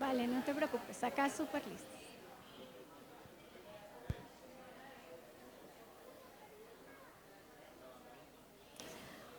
Vale, no te preocupes, acá súper listo.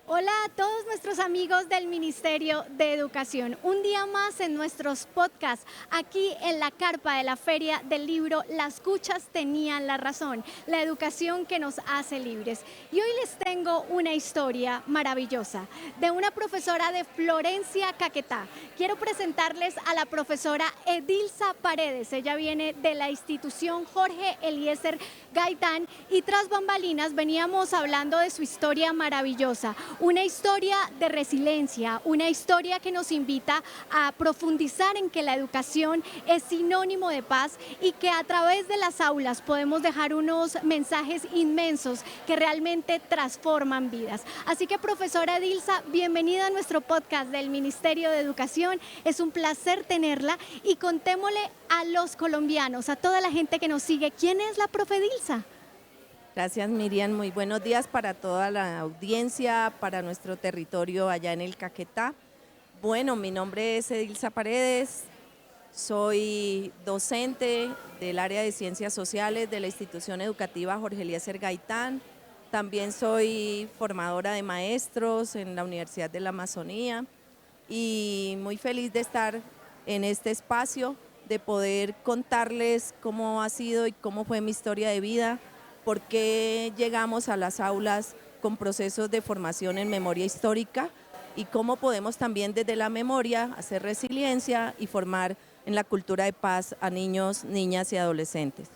Hola a todos nuestros amigos del Ministerio de Educación. Un día más en nuestros podcasts, aquí en la carpa de la Feria del Libro, las cuchas tenían la razón, la educación que nos hace libres. Y hoy les tengo una historia maravillosa de una profesora de Florencia, Caquetá. Quiero presentarles a la profesora Edilza Paredes. Ella viene de la institución Jorge Eliezer Gaitán y tras bambalinas veníamos hablando de su historia maravillosa. Una historia de resiliencia, una historia que nos invita a profundizar en que la educación es sinónimo de paz y que a través de las aulas podemos dejar unos mensajes inmensos que realmente transforman vidas. Así que, profesora Edilza, bienvenida a nuestro podcast del Ministerio de Educación. Es un placer tenerla y contémosle a los colombianos, a toda la gente que nos sigue, ¿quién es la profe Edilza? Gracias, Miriam. Muy buenos días para toda la audiencia, para nuestro territorio allá en el Caquetá. Bueno, mi nombre es Edilza Paredes, soy docente del área de Ciencias Sociales de la institución educativa Jorge Eliezer Gaitán. También soy formadora de maestros en la Universidad de la Amazonía y muy feliz de estar en este espacio, de poder contarles cómo ha sido y cómo fue mi historia de vida, por qué llegamos a las aulas con procesos de formación en memoria histórica y cómo podemos también desde la memoria hacer resiliencia y formar en la cultura de paz a niños, niñas y adolescentes.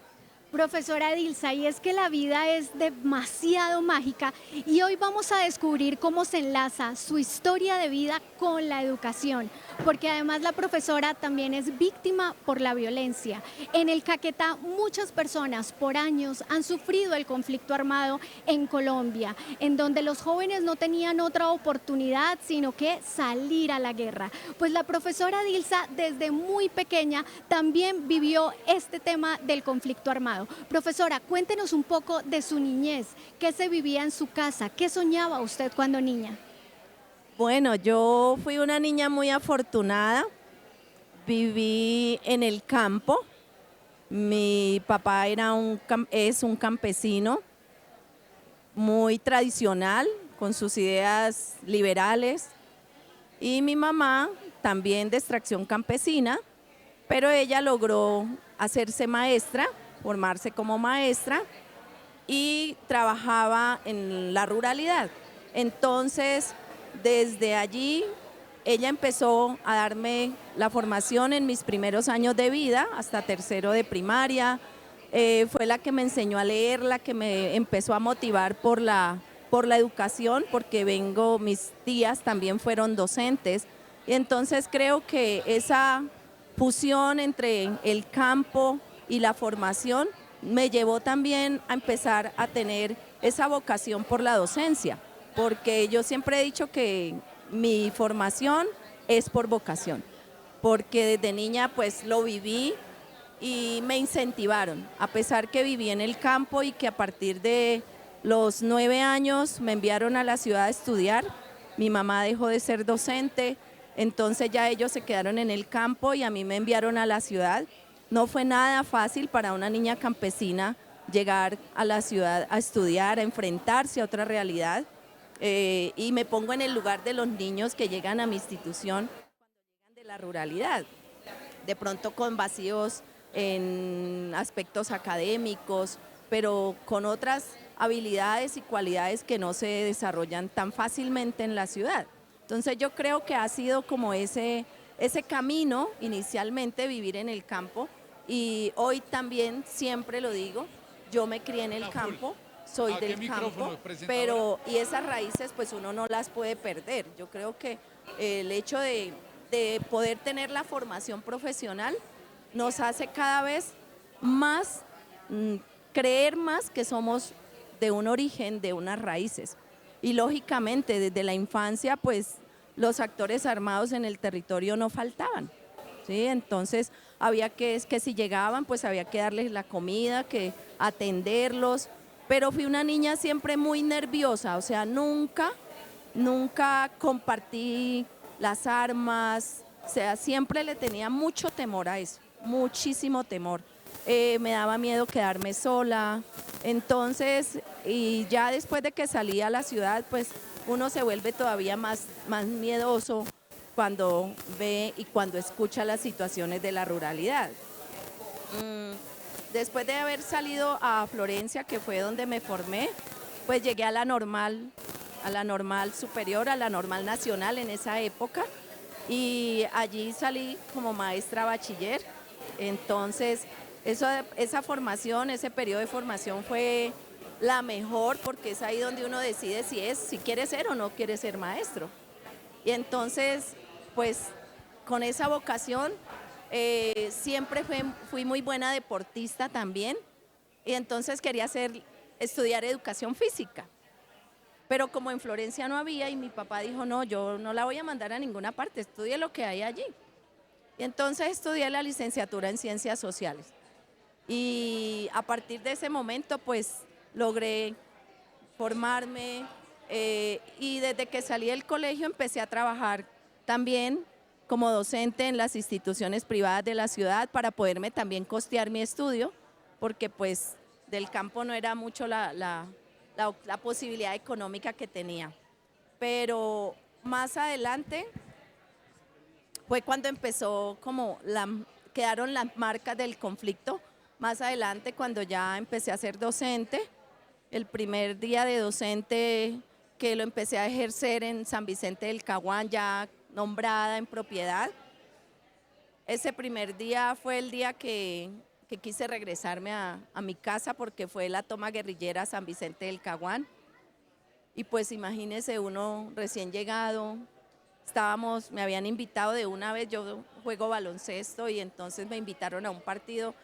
Profesora Edilza, y es que la vida es demasiado mágica y hoy vamos a descubrir cómo se enlaza su historia de vida con la educación, porque además la profesora también es víctima por la violencia. En el Caquetá muchas personas por años han sufrido el conflicto armado en Colombia, en donde los jóvenes no tenían otra oportunidad sino que salir a la guerra. Pues la profesora Edilza desde muy pequeña también vivió este tema del conflicto armado. Profesora, cuéntenos un poco de su niñez, qué se vivía en su casa, qué soñaba usted cuando niña. Bueno, yo fui una niña muy afortunada, viví en el campo, mi papá es un campesino muy tradicional, con sus ideas liberales, y mi mamá también de extracción campesina, pero ella logró hacerse maestra, formarse como maestra y trabajaba en la ruralidad. Entonces, desde allí, ella empezó a darme la formación en mis primeros años de vida, hasta tercero de primaria. Fue la que me enseñó a leer, la que me empezó a motivar por la educación, porque mis tías también fueron docentes. Y entonces creo que esa fusión entre el campo y la formación me llevó también a empezar a tener esa vocación por la docencia, porque yo siempre he dicho que mi formación es por vocación, porque desde niña pues lo viví y me incentivaron, a pesar que viví en el campo y que a partir de los 9 años me enviaron a la ciudad a estudiar. Mi mamá dejó de ser docente, entonces ya ellos se quedaron en el campo y a mí me enviaron a la ciudad. No fue nada fácil para una niña campesina llegar a la ciudad a estudiar, a enfrentarse a otra realidad. Y me pongo en el lugar de los niños que llegan a mi institución cuando llegan de la ruralidad, de pronto con vacíos en aspectos académicos, pero con otras habilidades y cualidades que no se desarrollan tan fácilmente en la ciudad. Entonces yo creo que ha sido como ese camino inicialmente, vivir en el campo, y hoy también siempre lo digo, yo me crié en el campo, soy del campo, y esas raíces pues uno no las puede perder. Yo creo que el hecho de poder tener la formación profesional nos hace cada vez más creer más que somos de un origen, de unas raíces. Y lógicamente desde la infancia pues los actores armados en el territorio no faltaban, ¿sí? Entonces había que si llegaban pues había que darles la comida, que atenderlos, pero fui una niña siempre muy nerviosa, o sea, nunca compartí las armas, O sea, siempre le tenía mucho temor a eso, muchísimo temor. Me daba miedo quedarme sola. Entonces, y ya después de que salí a la ciudad, pues uno se vuelve todavía más miedoso cuando ve y cuando escucha las situaciones de la ruralidad. Después de haber salido a Florencia, que fue donde me formé, pues llegué a la normal superior, a la normal nacional en esa época, y allí salí como maestra bachiller. Entonces, esa formación, ese periodo de formación fue la mejor porque es ahí donde uno decide si quiere ser o no quiere ser maestro. Y entonces, pues con esa vocación, siempre fui muy buena deportista también, y entonces quería estudiar educación física. Pero como en Florencia no había y mi papá dijo, no, yo no la voy a mandar a ninguna parte, estudie lo que hay allí. Y entonces estudié la licenciatura en Ciencias Sociales. Y a partir de ese momento, pues logré formarme, y desde que salí del colegio empecé a trabajar también como docente en las instituciones privadas de la ciudad para poderme también costear mi estudio, porque pues del campo no era mucho la posibilidad económica que tenía. Pero más adelante fue cuando empezó quedaron las marcas del conflicto. Más adelante, cuando ya empecé a ser docente, el primer día de docente que lo empecé a ejercer en San Vicente del Caguán, ya nombrada en propiedad, ese primer día fue el día que quise regresarme a mi casa porque fue la toma guerrillera a San Vicente del Caguán. Y pues imagínese uno recién llegado, me habían invitado de una vez, yo juego baloncesto y entonces me invitaron a un partido,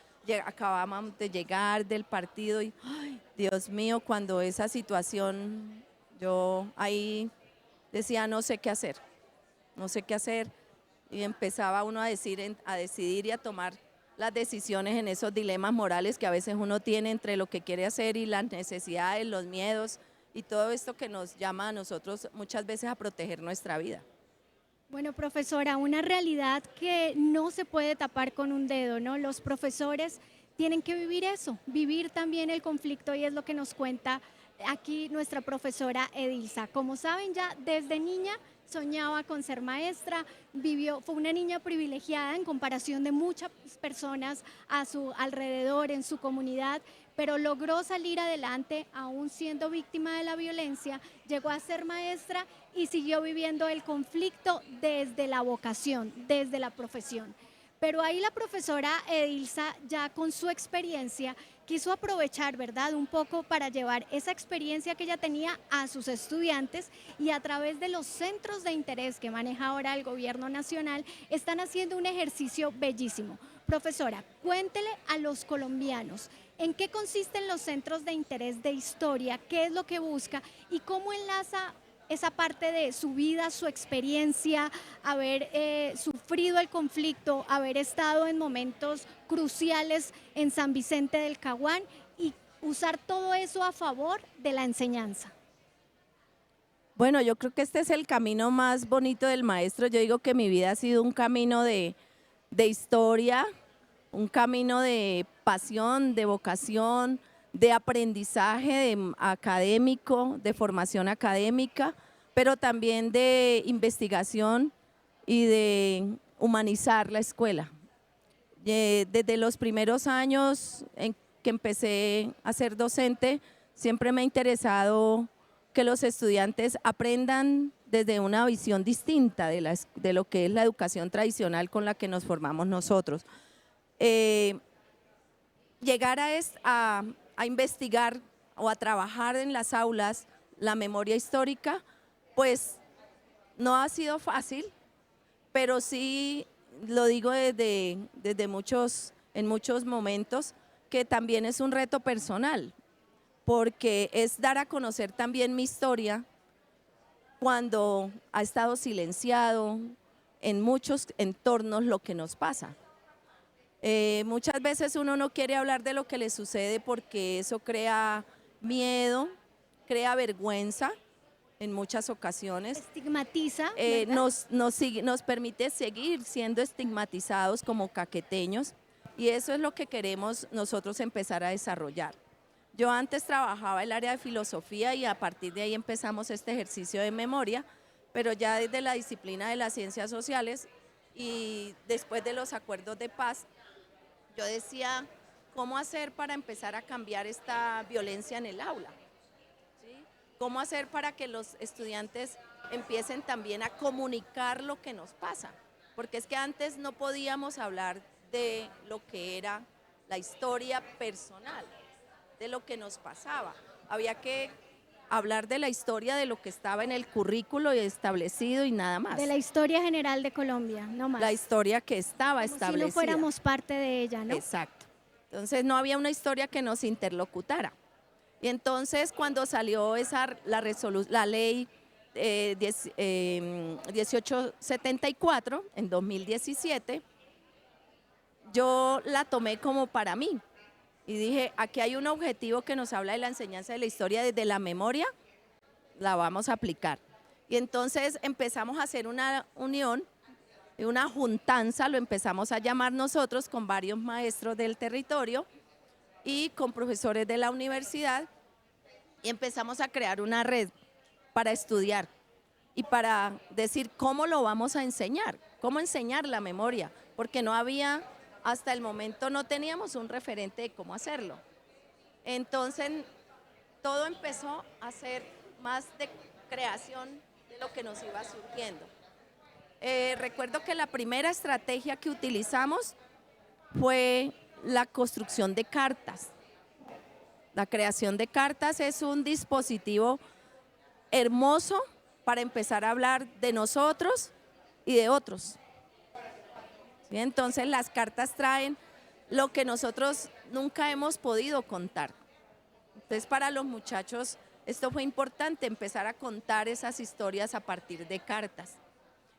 acabábamos de llegar del partido y, ay, Dios mío, cuando esa situación, yo ahí decía no sé qué hacer, no sé qué hacer, y empezaba uno a decidir y a tomar las decisiones en esos dilemas morales que a veces uno tiene entre lo que quiere hacer y las necesidades, los miedos y todo esto que nos llama a nosotros muchas veces a proteger nuestra vida. Bueno, profesora, una realidad que no se puede tapar con un dedo, ¿no? Los profesores tienen que vivir eso, vivir también el conflicto, y es lo que nos cuenta aquí nuestra profesora Edilza. Como saben, ya desde niña soñaba con ser maestra, fue una niña privilegiada en comparación de muchas personas a su alrededor, en su comunidad, pero logró salir adelante aún siendo víctima de la violencia, llegó a ser maestra y siguió viviendo el conflicto desde la vocación, desde la profesión. Pero ahí la profesora Edilza, ya con su experiencia, quiso aprovechar, ¿verdad?, un poco para llevar esa experiencia que ella tenía a sus estudiantes, y a través de los centros de interés que maneja ahora el gobierno nacional, están haciendo un ejercicio bellísimo. Profesora, cuéntele a los colombianos en qué consisten los centros de interés de historia, qué es lo que busca y cómo enlaza esa parte de su vida, su experiencia, haber sufrido el conflicto, haber estado en momentos cruciales en San Vicente del Caguán, y usar todo eso a favor de la enseñanza. Bueno, yo creo que este es el camino más bonito del maestro. Yo digo que mi vida ha sido un camino de historia, un camino de pasión, de vocación, de aprendizaje académico, de formación académica, pero también de investigación y de humanizar la escuela. Desde los primeros años en que empecé a ser docente, siempre me ha interesado que los estudiantes aprendan desde una visión distinta de lo que es la educación tradicional con la que nos formamos nosotros. Llegar a investigar o a trabajar en las aulas la memoria histórica, pues no ha sido fácil, pero sí lo digo en muchos momentos, que también es un reto personal, porque es dar a conocer también mi historia cuando ha estado silenciado en muchos entornos lo que nos pasa. Muchas veces uno no quiere hablar de lo que le sucede porque eso crea miedo, crea vergüenza, en muchas ocasiones. Estigmatiza, Nos permite seguir siendo estigmatizados como caqueteños y eso es lo que queremos nosotros empezar a desarrollar. Yo antes trabajaba el área de filosofía y a partir de ahí empezamos este ejercicio de memoria, pero ya desde la disciplina de las ciencias sociales y después de los acuerdos de paz, yo decía, ¿cómo hacer para empezar a cambiar esta violencia en el aula? ¿Sí? ¿Cómo hacer para que los estudiantes empiecen también a comunicar lo que nos pasa? Porque es que antes no podíamos hablar de lo que era la historia personal, de lo que nos pasaba. Había que hablar de la historia de lo que estaba en el currículo establecido y nada más. de la historia general de Colombia, no más. La historia que estaba Como establecida. si no fuéramos parte de ella, ¿no? Exacto. Entonces no había una historia que nos interlocutara. Y entonces cuando salió la ley 1874 en 2017, yo la tomé como para mí. Y dije, aquí hay un objetivo que nos habla de la enseñanza de la historia desde la memoria, la vamos a aplicar. Y entonces empezamos a hacer una unión, una juntanza, lo empezamos a llamar nosotros con varios maestros del territorio y con profesores de la universidad y empezamos a crear una red para estudiar y para decir cómo lo vamos a enseñar, cómo enseñar la memoria, porque no había... Hasta el momento no teníamos un referente de cómo hacerlo. Entonces, todo empezó a ser más de creación de lo que nos iba surgiendo. Recuerdo que la primera estrategia que utilizamos fue la construcción de cartas. La creación de cartas es un dispositivo hermoso para empezar a hablar de nosotros y de otros. ¿Sí? Entonces las cartas traen lo que nosotros nunca hemos podido contar. Entonces para los muchachos esto fue importante, empezar a contar esas historias a partir de cartas.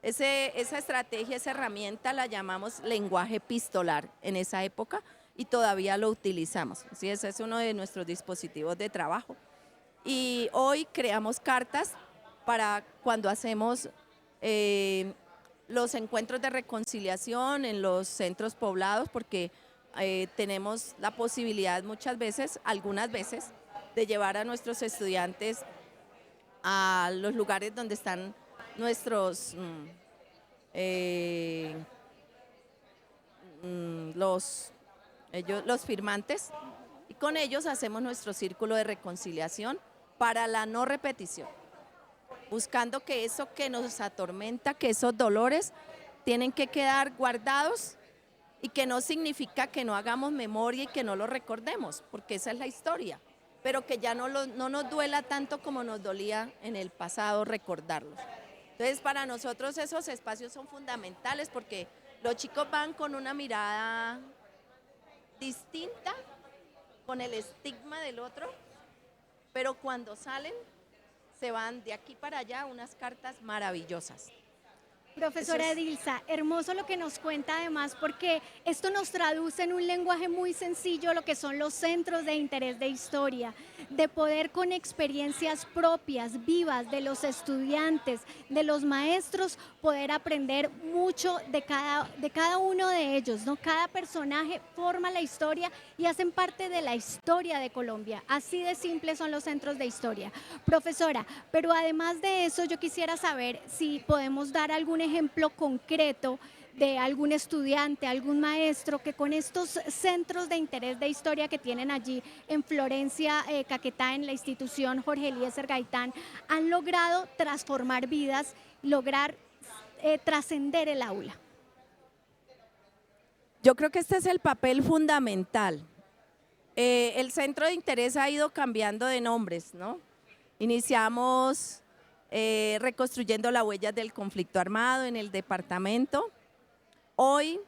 Esa estrategia, esa herramienta la llamamos lenguaje epistolar en esa época y todavía lo utilizamos. ¿Sí? Ese es uno de nuestros dispositivos de trabajo. Y hoy creamos cartas para cuando hacemos... los encuentros de reconciliación en los centros poblados, porque tenemos la posibilidad muchas veces, algunas veces, de llevar a nuestros estudiantes a los lugares donde están nuestros los firmantes, y con ellos hacemos nuestro círculo de reconciliación para la no repetición, buscando que eso que nos atormenta, que esos dolores tienen que quedar guardados y que no significa que no hagamos memoria y que no lo recordemos, porque esa es la historia, pero que ya no nos duela tanto como nos dolía en el pasado recordarlos. Entonces para nosotros esos espacios son fundamentales porque los chicos van con una mirada distinta, con el estigma del otro, pero cuando salen se van de aquí para allá unas cartas maravillosas. Profesora Edilza, hermoso lo que nos cuenta además porque esto nos traduce en un lenguaje muy sencillo lo que son los centros de interés de historia, de poder con experiencias propias, vivas de los estudiantes, de los maestros, poder aprender mucho de cada uno de ellos, ¿no? Cada personaje forma la historia y hacen parte de la historia de Colombia. Así de simples son los centros de historia. Profesora, pero además de eso yo quisiera saber si podemos dar algún ejemplo concreto de algún estudiante, algún maestro que con estos centros de interés de historia que tienen allí en Florencia, Caquetá, en la institución Jorge Eliezer Gaitán, han logrado transformar vidas, lograr trascender el aula. Yo creo que este es el papel fundamental. El centro de interés ha ido cambiando de nombres, ¿no? Iniciamos reconstruyendo las huellas del conflicto armado en el departamento. Hoy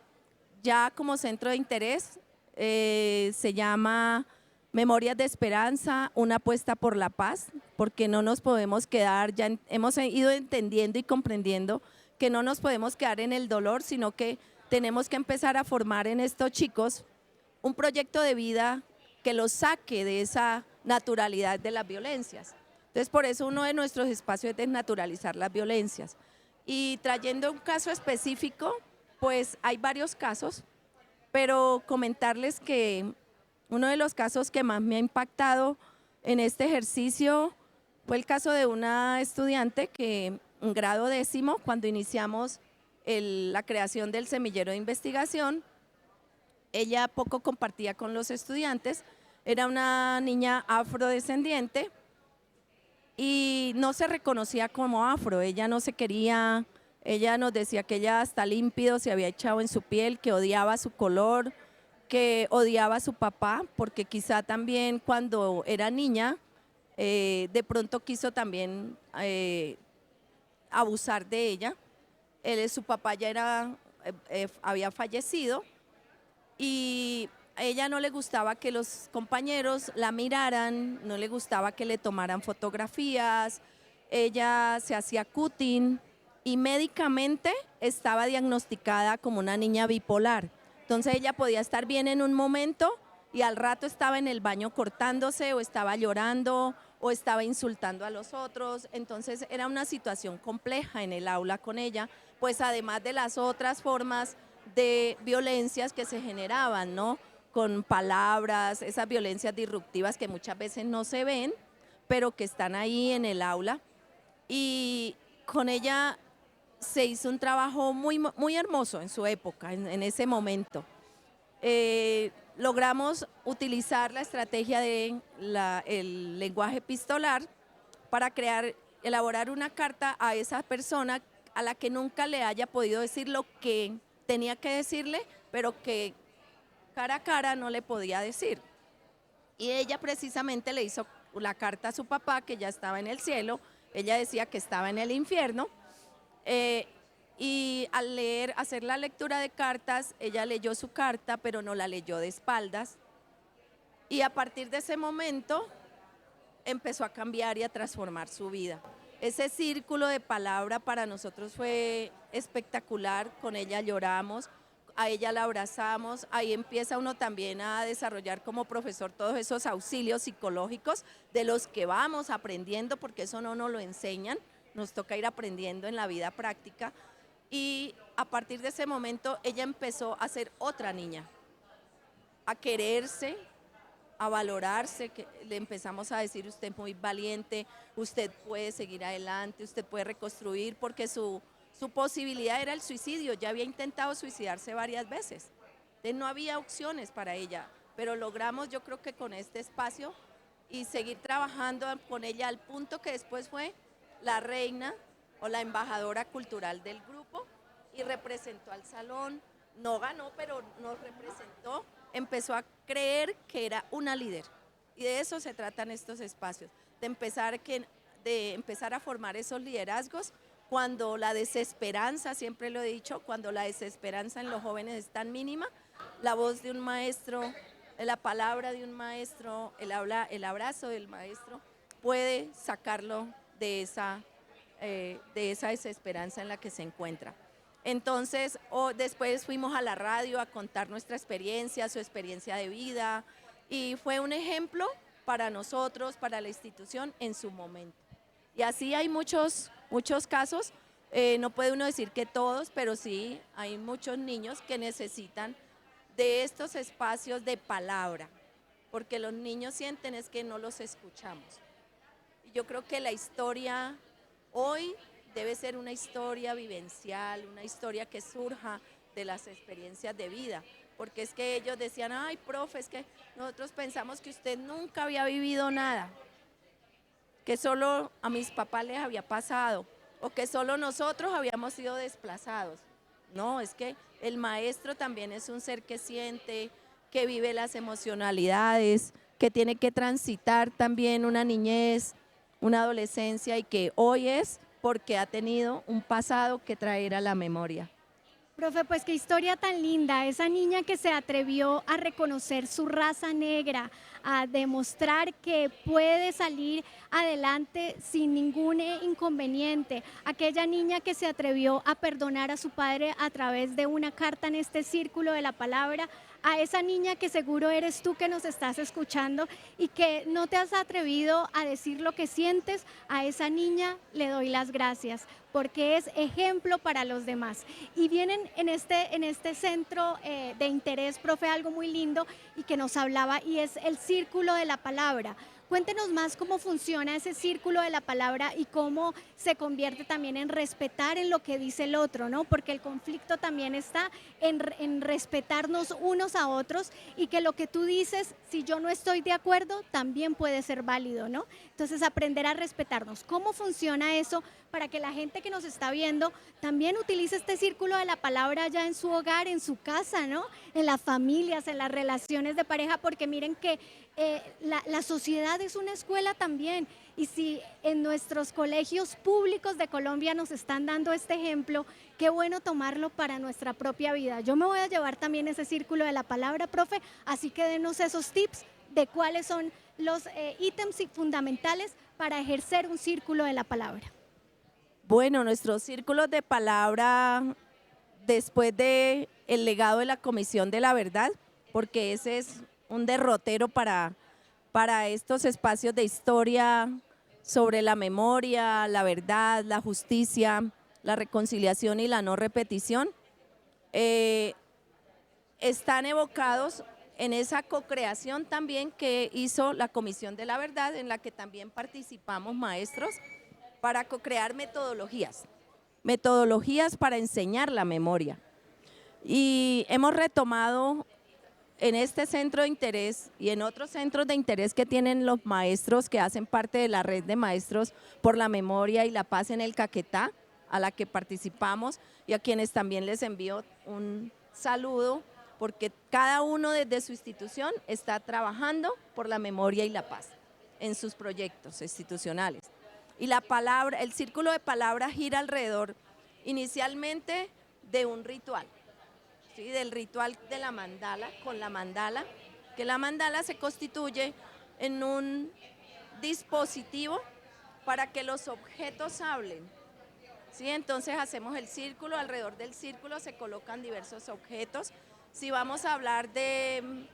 ya como centro de interés se llama Memorias de Esperanza, una apuesta por la paz, porque no nos podemos quedar, ya hemos ido entendiendo y comprendiendo que no nos podemos quedar en el dolor, sino que tenemos que empezar a formar en estos chicos un proyecto de vida que los saque de esa naturalidad de las violencias. Entonces, por eso uno de nuestros espacios es desnaturalizar las violencias. Y trayendo un caso específico, pues hay varios casos, pero comentarles que uno de los casos que más me ha impactado en este ejercicio fue el caso de una estudiante que en grado 10º, cuando iniciamos la creación del semillero de investigación, ella poco compartía con los estudiantes, era una niña afrodescendiente y no se reconocía como afro, ella no se quería, ella nos decía que ella hasta límpido se había echado en su piel, que odiaba su color, que odiaba a su papá, porque quizá también cuando era niña, de pronto quiso también abusar de ella. Su papá ya había fallecido y a ella no le gustaba que los compañeros la miraran, no le gustaba que le tomaran fotografías, ella se hacía cutting y médicamente estaba diagnosticada como una niña bipolar. Entonces ella podía estar bien en un momento y al rato estaba en el baño cortándose o estaba llorando o estaba insultando a los otros. Entonces era una situación compleja en el aula con ella, pues además de las otras formas de violencias que se generaban, ¿no? Con palabras, esas violencias disruptivas que muchas veces no se ven, pero que están ahí en el aula. Y con ella se hizo un trabajo muy hermoso en su época, en ese momento. Logramos utilizar la estrategia del lenguaje epistolar para elaborar una carta a esa persona a la que nunca le haya podido decir lo que tenía que decirle, pero que cara a cara no le podía decir. Y ella precisamente le hizo la carta a su papá, que ya estaba en el cielo, ella decía que estaba en el infierno, y al hacer la lectura de cartas, ella leyó su carta, pero no la leyó de espaldas, y a partir de ese momento empezó a cambiar y a transformar su vida. Ese círculo de palabra para nosotros fue espectacular, con ella lloramos, a ella la abrazamos, ahí empieza uno también a desarrollar como profesor todos esos auxilios psicológicos de los que vamos aprendiendo, porque eso no nos lo enseñan, nos toca ir aprendiendo en la vida práctica. Y a partir de ese momento ella empezó a ser otra niña, a quererse, a valorarse, que le empezamos a decir: usted es muy valiente, usted puede seguir adelante, usted puede reconstruir, porque su posibilidad era el suicidio, ya había intentado suicidarse varias veces, entonces no había opciones para ella, pero logramos, yo creo que con este espacio y seguir trabajando con ella al punto que después fue la reina o la embajadora cultural del grupo y representó al salón, no ganó, pero nos representó, empezó a creer que era una líder. Y de eso se tratan estos espacios, de empezar a formar esos liderazgos cuando la desesperanza, siempre lo he dicho, cuando la desesperanza en los jóvenes es tan mínima, la voz de un maestro, la palabra de un maestro, el abrazo del maestro puede sacarlo de esa desesperanza en la que se encuentra. Entonces, después fuimos a la radio a contar nuestra experiencia, su experiencia de vida, y fue un ejemplo para nosotros, para la institución en su momento. Y así hay muchos casos, no puede uno decir que todos, pero sí hay muchos niños que necesitan de estos espacios de palabra, porque los niños sienten es que no los escuchamos. Y yo creo que la historia hoy debe ser una historia vivencial, una historia que surja de las experiencias de vida, porque es que ellos decían: ay, profe, es que nosotros pensamos que usted nunca había vivido nada, que solo a mis papás les había pasado, o que solo nosotros habíamos sido desplazados. No, es que el maestro también es un ser que siente, que vive las emocionalidades, que tiene que transitar también una niñez, una adolescencia, y que hoy es porque ha tenido un pasado que traer a la memoria. Profe, pues qué historia tan linda, esa niña que se atrevió a reconocer su raza negra, a demostrar que puede salir adelante sin ningún inconveniente. Aquella niña que se atrevió a perdonar a su padre a través de una carta en este círculo de la palabra, a esa niña que seguro eres tú que nos estás escuchando y que no te has atrevido a decir lo que sientes, a esa niña le doy las gracias porque es ejemplo para los demás. Y vienen en este centro de interés, profe, algo muy lindo y que nos hablaba y es el círculo de la palabra. Cuéntenos más cómo funciona ese círculo de la palabra y cómo se convierte también en respetar en lo que dice el otro, ¿no? Porque el conflicto también está en respetarnos unos a otros y que lo que tú dices, si yo no estoy de acuerdo, también puede ser válido, ¿no? Entonces, aprender a respetarnos. ¿Cómo funciona eso para que la gente que nos está viendo también utilice este círculo de la palabra ya en su hogar, en su casa, ¿no? En las familias, en las relaciones de pareja, porque miren que la sociedad es una escuela también y si en nuestros colegios públicos de Colombia nos están dando este ejemplo, qué bueno tomarlo para nuestra propia vida. Yo me voy a llevar también ese círculo de la palabra, profe, así que denos esos tips de cuáles son los ítems fundamentales para ejercer un círculo de la palabra. Bueno, nuestros círculos de palabra después de el legado de la Comisión de la Verdad, porque ese es un derrotero para estos espacios de historia sobre la memoria, la verdad, la justicia, la reconciliación y la no repetición, están evocados en esa co-creación también que hizo la Comisión de la Verdad, en la que también participamos maestros para co-crear metodologías para enseñar la memoria. Y hemos retomado en este centro de interés y en otros centros de interés que tienen los maestros que hacen parte de la red de maestros por la memoria y la paz en el Caquetá, a la que participamos y a quienes también les envío un saludo, porque cada uno desde su institución está trabajando por la memoria y la paz en sus proyectos institucionales. Y la palabra, el círculo de palabra gira alrededor inicialmente de un ritual. ¿Sí? Del ritual de la mandala, con la mandala, que la mandala se constituye en un dispositivo para que los objetos hablen. ¿Sí? Entonces hacemos el círculo, alrededor del círculo se colocan diversos objetos. Si vamos a hablar de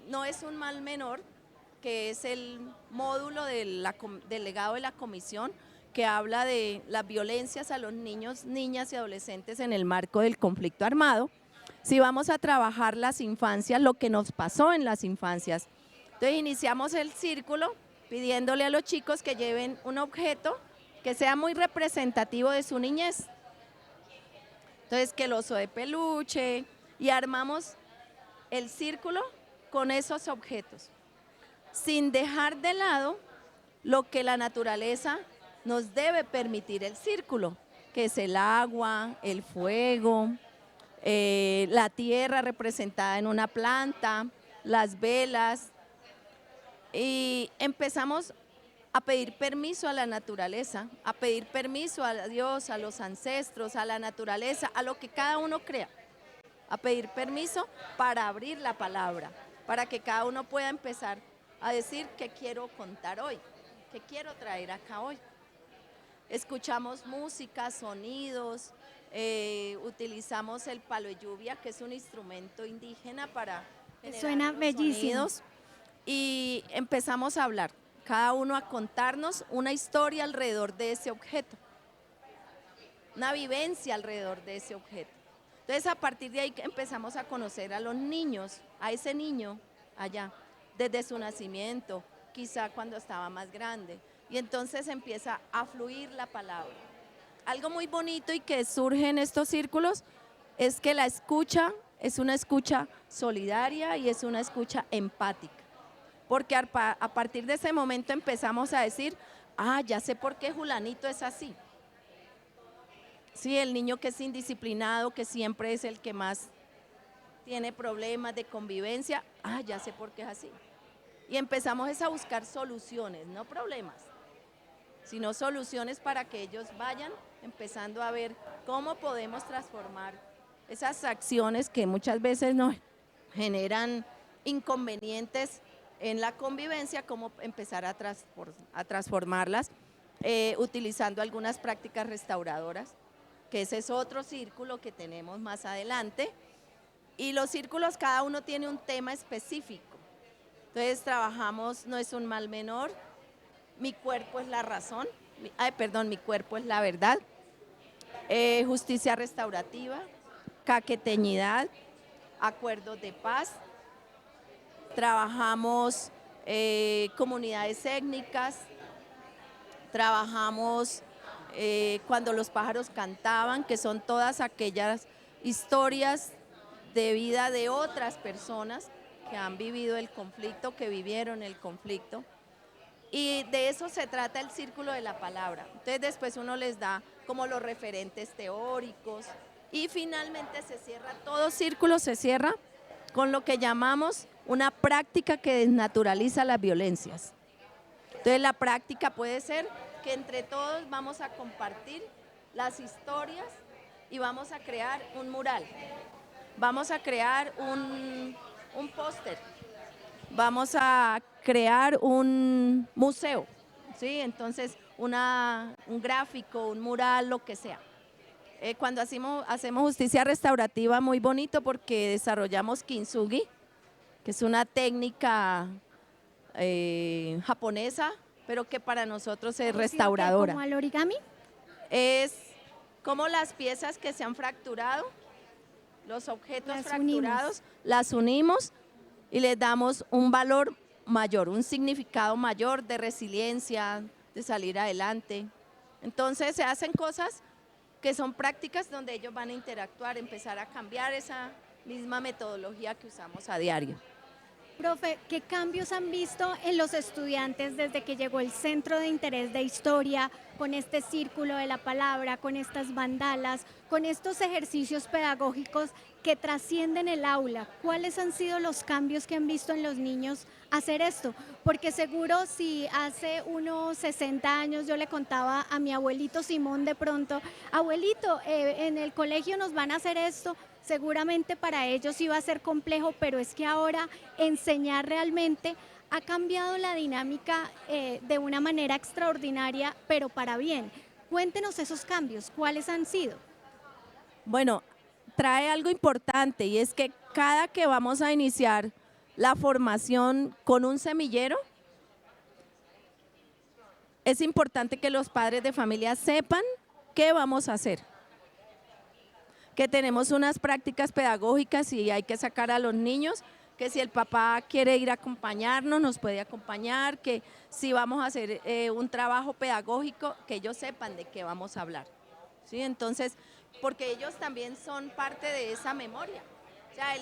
no es un mal menor, que es el módulo del legado de la comisión, que habla de las violencias a los niños, niñas y adolescentes en el marco del conflicto armado. Si vamos a trabajar las infancias, lo que nos pasó en las infancias. Entonces iniciamos el círculo pidiéndole a los chicos que lleven un objeto que sea muy representativo de su niñez. Entonces que el oso de peluche, y armamos el círculo con esos objetos, sin dejar de lado lo que la naturaleza nos debe permitir el círculo, que es el agua, el fuego, la tierra representada en una planta, las velas, y empezamos a pedir permiso a la naturaleza, a pedir permiso a Dios, a los ancestros, a la naturaleza, a lo que cada uno crea, a pedir permiso para abrir la palabra, para que cada uno pueda empezar a decir qué quiero contar hoy, qué quiero traer acá hoy. Escuchamos música, sonidos, utilizamos el palo de lluvia, que es un instrumento indígena para generar Suena bellísimo. sonidos, y empezamos a hablar, cada uno a contarnos una historia alrededor de ese objeto, una vivencia alrededor de ese objeto. Entonces, a partir de ahí empezamos a conocer a los niños, a ese niño allá, desde su nacimiento, quizá cuando estaba más grande, y entonces empieza a fluir la palabra. Algo muy bonito y que surge en estos círculos es que la escucha es una escucha solidaria y es una escucha empática, porque a partir de ese momento empezamos a decir, ya sé por qué Julanito es así. Sí, el niño que es indisciplinado, que siempre es el que más tiene problemas de convivencia, ya sé por qué es así. Y empezamos a buscar soluciones, no problemas, sino soluciones para que ellos vayan empezando a ver cómo podemos transformar esas acciones que muchas veces nos generan inconvenientes en la convivencia, cómo empezar a transformarlas, utilizando algunas prácticas restauradoras, que ese es otro círculo que tenemos más adelante. Y los círculos, cada uno tiene un tema específico. Entonces trabajamos, no es un mal menor, mi cuerpo es la razón, mi cuerpo es la verdad, justicia restaurativa, caqueteñidad, acuerdos de paz. Trabajamos comunidades étnicas, trabajamos cuando los pájaros cantaban, que son todas aquellas historias de vida de otras personas que han vivido el conflicto, que vivieron el conflicto. Y de eso se trata el círculo de la palabra. Entonces después uno les da como los referentes teóricos y finalmente se cierra, todo círculo se cierra con lo que llamamos una práctica que desnaturaliza las violencias. Entonces la práctica puede ser que entre todos vamos a compartir las historias y vamos a crear un mural, vamos a crear un póster, vamos a crear un museo, ¿sí? Entonces un gráfico, un mural, lo que sea. Cuando hacemos justicia restaurativa, muy bonito porque desarrollamos kintsugi, que es una técnica japonesa, pero que para nosotros es restauradora. ¿Como al origami? Es como las piezas que se han fracturado, los objetos fracturados, las unimos y les damos un valor mayor, un significado mayor de resiliencia, de salir adelante. Entonces se hacen cosas que son prácticas donde ellos van a interactuar, empezar a cambiar esa misma metodología que usamos a diario. Profe, ¿qué cambios han visto en los estudiantes desde que llegó el Centro de Interés de Historia, con este círculo de la palabra, con estas bandalas, con estos ejercicios pedagógicos que trascienden el aula? ¿Cuáles han sido los cambios que han visto en los niños hacer esto? Porque seguro si hace unos 60 años yo le contaba a mi abuelito Simón de pronto, abuelito, en el colegio nos van a hacer esto, seguramente para ellos iba a ser complejo, pero es que ahora enseñar realmente ha cambiado la dinámica de una manera extraordinaria, pero para bien. Cuéntenos esos cambios, ¿cuáles han sido? Bueno, trae algo importante y es que cada que vamos a iniciar la formación con un semillero, es importante que los padres de familia sepan qué vamos a hacer. Que tenemos unas prácticas pedagógicas y hay que sacar a los niños, que si el papá quiere ir a acompañarnos, nos puede acompañar, que si vamos a hacer un trabajo pedagógico, que ellos sepan de qué vamos a hablar, ¿sí? Entonces, porque ellos también son parte de esa memoria. O sea,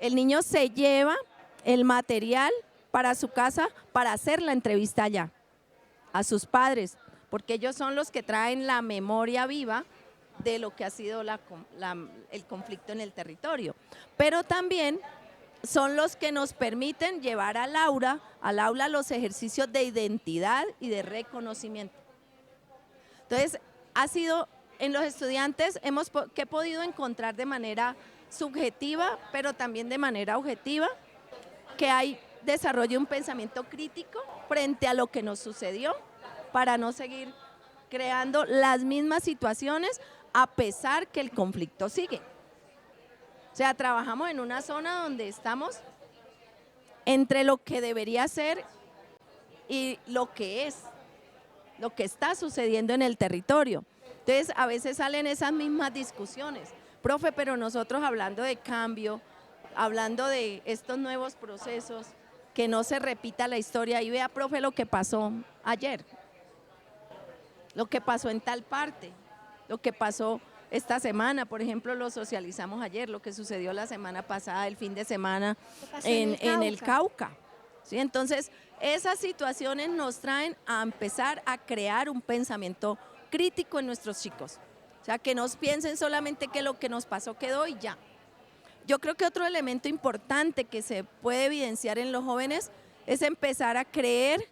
el niño se lleva el material para su casa para hacer la entrevista allá, a sus padres, porque ellos son los que traen la memoria viva de lo que ha sido el conflicto en el territorio. Pero también son los que nos permiten llevar al aula los ejercicios de identidad y de reconocimiento. Entonces, ha sido en los estudiantes que he podido encontrar de manera subjetiva, pero también de manera objetiva, que hay desarrollo un pensamiento crítico frente a lo que nos sucedió para no seguir creando las mismas situaciones a pesar que el conflicto sigue. O sea, trabajamos en una zona donde estamos entre lo que debería ser y lo que es, lo que está sucediendo en el territorio. Entonces, a veces salen esas mismas discusiones. Profe, pero nosotros hablando de cambio, hablando de estos nuevos procesos, que no se repita la historia. Y vea, profe, lo que pasó ayer, lo que pasó en tal parte, lo que pasó esta semana, por ejemplo, lo socializamos ayer, lo que sucedió la semana pasada, el fin de semana en el Cauca. ¿Sí? Entonces, esas situaciones nos traen a empezar a crear un pensamiento crítico en nuestros chicos. O sea, que no piensen solamente que lo que nos pasó quedó y ya. Yo creo que otro elemento importante que se puede evidenciar en los jóvenes es empezar a creer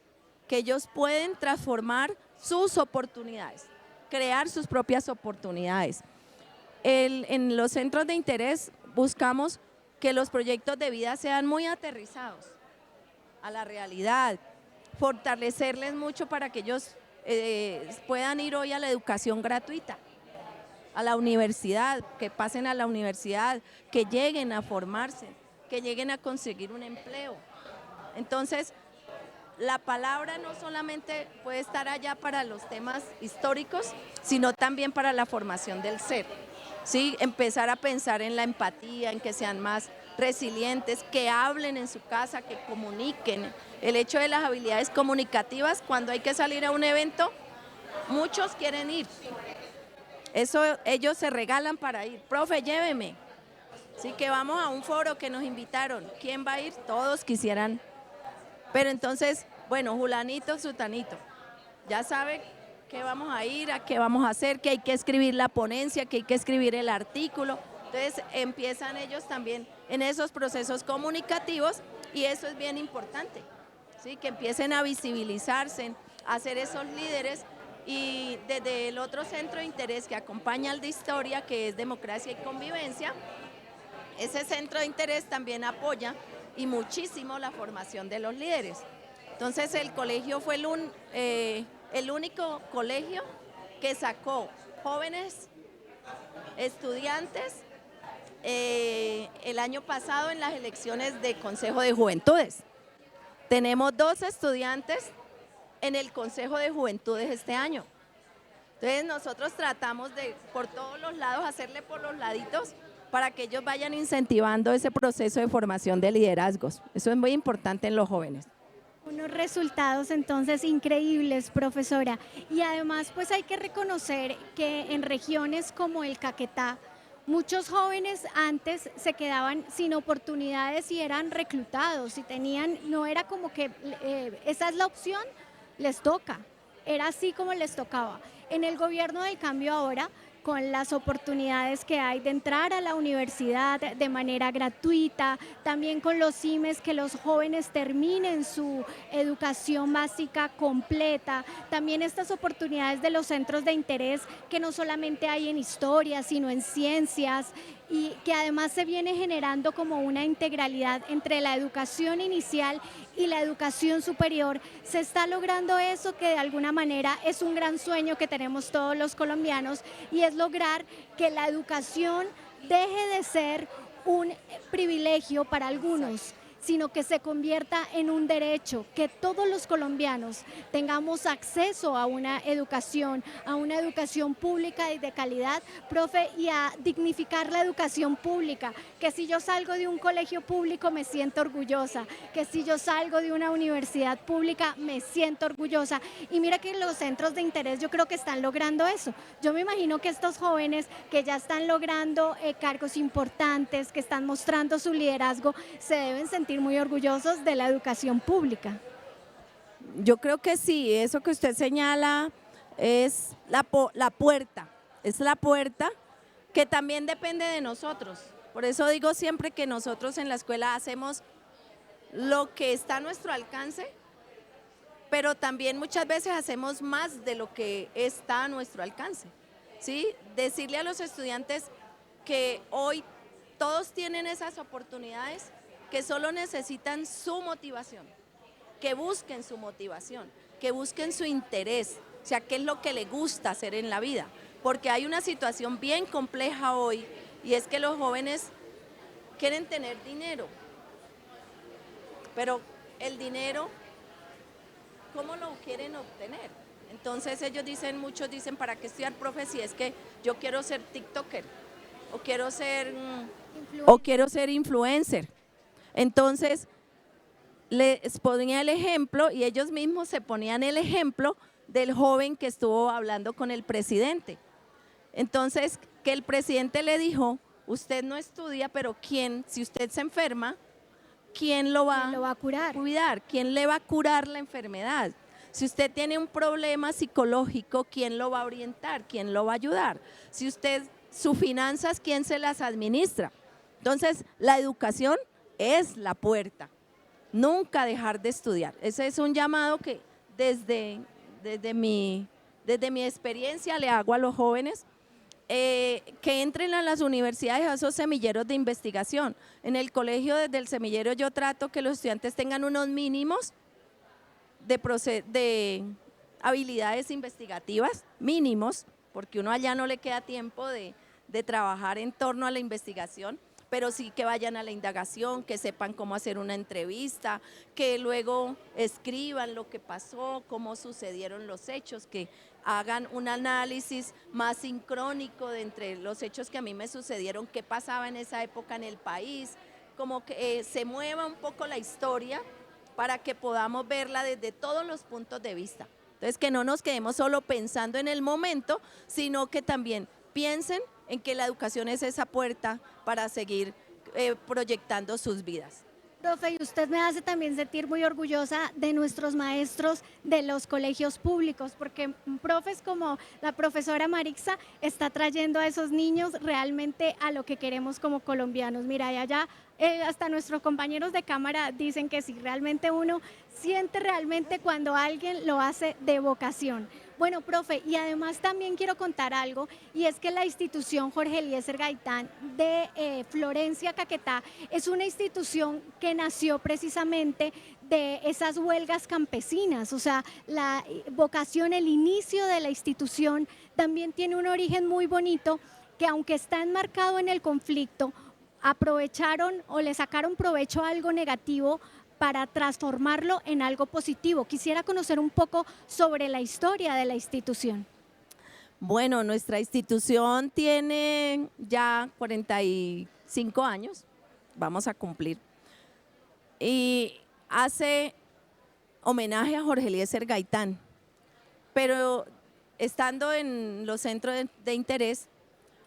que ellos pueden transformar sus oportunidades, crear sus propias oportunidades. En los centros de interés buscamos que los proyectos de vida sean muy aterrizados a la realidad, fortalecerles mucho para que ellos puedan ir hoy a la educación gratuita, a la universidad, que pasen a la universidad, que lleguen a formarse, que lleguen a conseguir un empleo. Entonces, la palabra no solamente puede estar allá para los temas históricos, sino también para la formación del ser. ¿Sí? Empezar a pensar en la empatía, en que sean más resilientes, que hablen en su casa, que comuniquen. El hecho de las habilidades comunicativas, cuando hay que salir a un evento, muchos quieren ir. Eso ellos se regalan para ir. Profe, lléveme. Sí, que vamos a un foro que nos invitaron. ¿Quién va a ir? Todos quisieran. Pero entonces, bueno, Julanito, Sutanito, ya sabe qué vamos a ir, a qué vamos a hacer, que hay que escribir la ponencia, que hay que escribir el artículo. Entonces empiezan ellos también en esos procesos comunicativos y eso es bien importante, ¿sí? Que empiecen a visibilizarse, a ser esos líderes. Y desde el otro centro de interés que acompaña al de historia, que es democracia y convivencia, ese centro de interés también apoya y muchísimo la formación de los líderes. Entonces el colegio fue el único colegio que sacó jóvenes estudiantes el año pasado en las elecciones de Consejo de Juventudes. Tenemos 2 estudiantes en el Consejo de Juventudes este año. Entonces nosotros tratamos de por todos los lados hacerle por los laditos para que ellos vayan incentivando ese proceso de formación de liderazgos. Eso es muy importante en los jóvenes. Unos resultados entonces increíbles, profesora. Y además pues hay que reconocer que en regiones como el Caquetá, muchos jóvenes antes se quedaban sin oportunidades y eran reclutados y tenían, no era como que esa es la opción, les toca, era así como les tocaba. En el gobierno del cambio ahora, con las oportunidades que hay de entrar a la universidad de manera gratuita, también con los CIMES, que los jóvenes terminen su educación básica completa, también estas oportunidades de los centros de interés que no solamente hay en historia, sino en ciencias, y que además se viene generando como una integralidad entre la educación inicial y la educación superior. Se está logrando eso que de alguna manera es un gran sueño que tenemos todos los colombianos y es lograr que la educación deje de ser un privilegio para algunos, sino que se convierta en un derecho, que todos los colombianos tengamos acceso a una educación pública y de calidad, profe, y a dignificar la educación pública, que si yo salgo de un colegio público me siento orgullosa, que si yo salgo de una universidad pública me siento orgullosa. Y mira que los centros de interés yo creo que están logrando eso. Yo me imagino que estos jóvenes que ya están logrando cargos importantes, que están mostrando su liderazgo, se deben sentir muy orgullosos de la educación pública. Yo creo que sí, eso que usted señala es la puerta, es la puerta que también depende de nosotros. Por eso digo siempre que nosotros en la escuela hacemos lo que está a nuestro alcance, pero también muchas veces hacemos más de lo que está a nuestro alcance, ¿sí? Decirle a los estudiantes que hoy todos tienen esas oportunidades, que solo necesitan su motivación, que busquen su motivación, que busquen su interés, o sea, qué es lo que les gusta hacer en la vida, porque hay una situación bien compleja hoy y es que los jóvenes quieren tener dinero, pero el dinero, ¿cómo lo quieren obtener? Entonces muchos dicen, ¿para qué estudiar, profe, si es que yo quiero ser TikToker o quiero ser influencer? Entonces, les ponía el ejemplo y ellos mismos se ponían el ejemplo del joven que estuvo hablando con el presidente. Entonces, que el presidente le dijo, usted no estudia, pero si usted se enferma, ¿quién lo va a cuidar? ¿Quién le va a curar la enfermedad? Si usted tiene un problema psicológico, ¿quién lo va a orientar? ¿Quién lo va a ayudar? Si sus finanzas, ¿quién se las administra? Entonces, la educación es la puerta, nunca dejar de estudiar. Ese es un llamado que desde mi experiencia le hago a los jóvenes que entren a las universidades a esos semilleros de investigación. En el colegio, desde el semillero, yo trato que los estudiantes tengan unos mínimos de habilidades investigativas, mínimos, porque uno allá no le queda tiempo de trabajar en torno a la investigación, pero sí que vayan a la indagación, que sepan cómo hacer una entrevista, que luego escriban lo que pasó, cómo sucedieron los hechos, que hagan un análisis más sincrónico de entre los hechos que a mí me sucedieron, qué pasaba en esa época en el país, como que se mueva un poco la historia para que podamos verla desde todos los puntos de vista. Entonces, que no nos quedemos solo pensando en el momento, sino que también piensen en que la educación es esa puerta para seguir proyectando sus vidas. Profe, y usted me hace también sentir muy orgullosa de nuestros maestros de los colegios públicos, porque profes como la profesora Marixa está trayendo a esos niños realmente a lo que queremos como colombianos. Mira, y allá hasta nuestros compañeros de cámara dicen que sí, realmente uno siente realmente cuando alguien lo hace de vocación. Bueno, profe, y además también quiero contar algo, y es que la institución Jorge Eliezer Gaitán de Florencia, Caquetá, es una institución que nació precisamente de esas huelgas campesinas, o sea, la vocación, el inicio de la institución también tiene un origen muy bonito, que aunque está enmarcado en el conflicto, aprovecharon o le sacaron provecho a algo negativo para transformarlo en algo positivo. Quisiera conocer un poco sobre la historia de la institución. Bueno, nuestra institución tiene ya 45 años, vamos a cumplir, y hace homenaje a Jorge Eliezer Gaitán, pero estando en los centros de interés,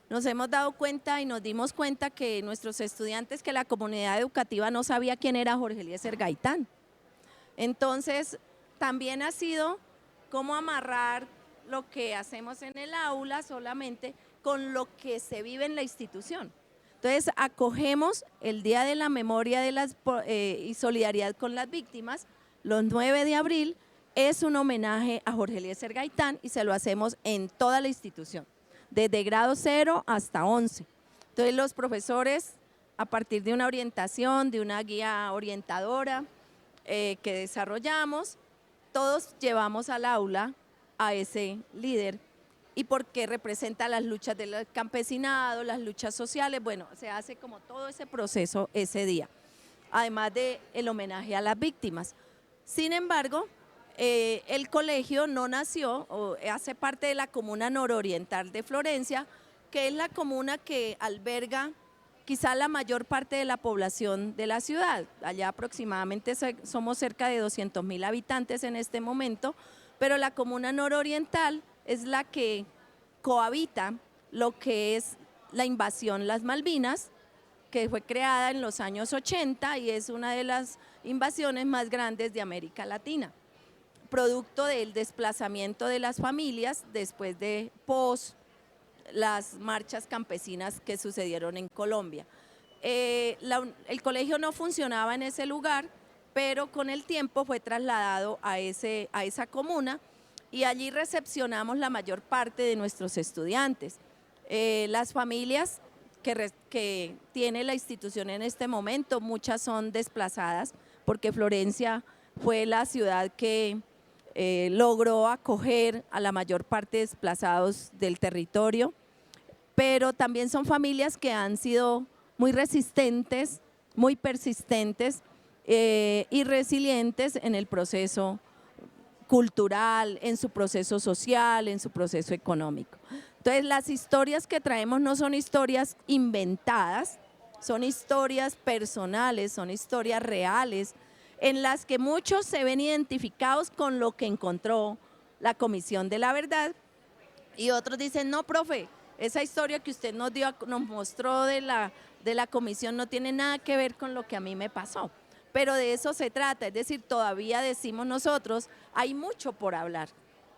nos hemos dado cuenta y nos dimos cuenta que nuestros estudiantes, que la comunidad educativa no sabía quién era Jorge Eliezer Gaitán. Entonces, también ha sido cómo amarrar lo que hacemos en el aula solamente con lo que se vive en la institución. Entonces, acogemos el Día de la Memoria y Solidaridad con las Víctimas, los 9 de abril, es un homenaje a Jorge Eliezer Gaitán y se lo hacemos en toda la institución, desde grado 0 hasta 11. Entonces los profesores, a partir de una orientación, de una guía orientadora que desarrollamos, todos llevamos al aula a ese líder, y porque representa las luchas del campesinado, las luchas sociales, bueno, se hace como todo ese proceso ese día, además del homenaje a las víctimas. Sin embargo, el colegio no nació, o hace parte de la comuna nororiental de Florencia, que es la comuna que alberga quizá la mayor parte de la población de la ciudad. Allá aproximadamente somos cerca de 200.000 habitantes en este momento, pero la comuna nororiental es la que cohabita lo que es la invasión Las Malvinas, que fue creada en los años 80 y es una de las invasiones más grandes de América Latina, producto del desplazamiento de las familias después de las marchas campesinas que sucedieron en Colombia. El colegio no funcionaba en ese lugar, pero con el tiempo fue trasladado a esa comuna y allí recepcionamos la mayor parte de nuestros estudiantes. Las familias que tiene la institución en este momento, muchas son desplazadas, porque Florencia fue la ciudad que logró acoger a la mayor parte de desplazados del territorio, pero también son familias que han sido muy resistentes, muy persistentes y resilientes en el proceso cultural, en su proceso social, en su proceso económico. Entonces, las historias que traemos no son historias inventadas, son historias personales, son historias reales, en las que muchos se ven identificados con lo que encontró la Comisión de la Verdad, y otros dicen, no, profe, esa historia que usted nos mostró de la comisión no tiene nada que ver con lo que a mí me pasó. Pero de eso se trata, es decir, todavía decimos nosotros, hay mucho por hablar,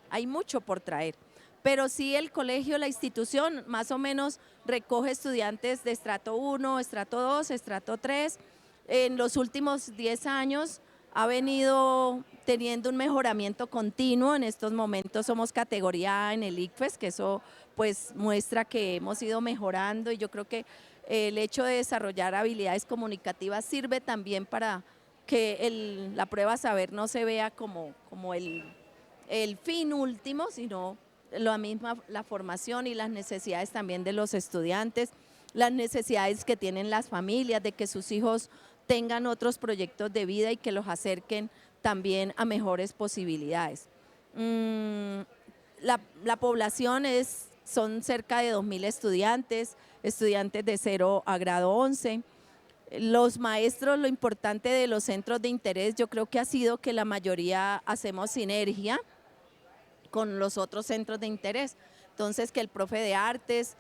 hay mucho por traer. Pero sí, el colegio, la institución, más o menos recoge estudiantes de estrato 1, estrato 2, estrato 3. En los últimos 10 años ha venido teniendo un mejoramiento continuo. En estos momentos somos categoría A en el ICFES, que eso pues muestra que hemos ido mejorando, y yo creo que el hecho de desarrollar habilidades comunicativas sirve también para que la prueba saber no se vea como el fin último, sino la formación y las necesidades también de los estudiantes, las necesidades que tienen las familias de que sus hijos tengan otros proyectos de vida y que los acerquen también a mejores posibilidades. La población son cerca de 2.000 estudiantes de 0 a grado 11. Los maestros, lo importante de los centros de interés, yo creo que ha sido que la mayoría hacemos sinergia con los otros centros de interés. Entonces, que el profe de artes,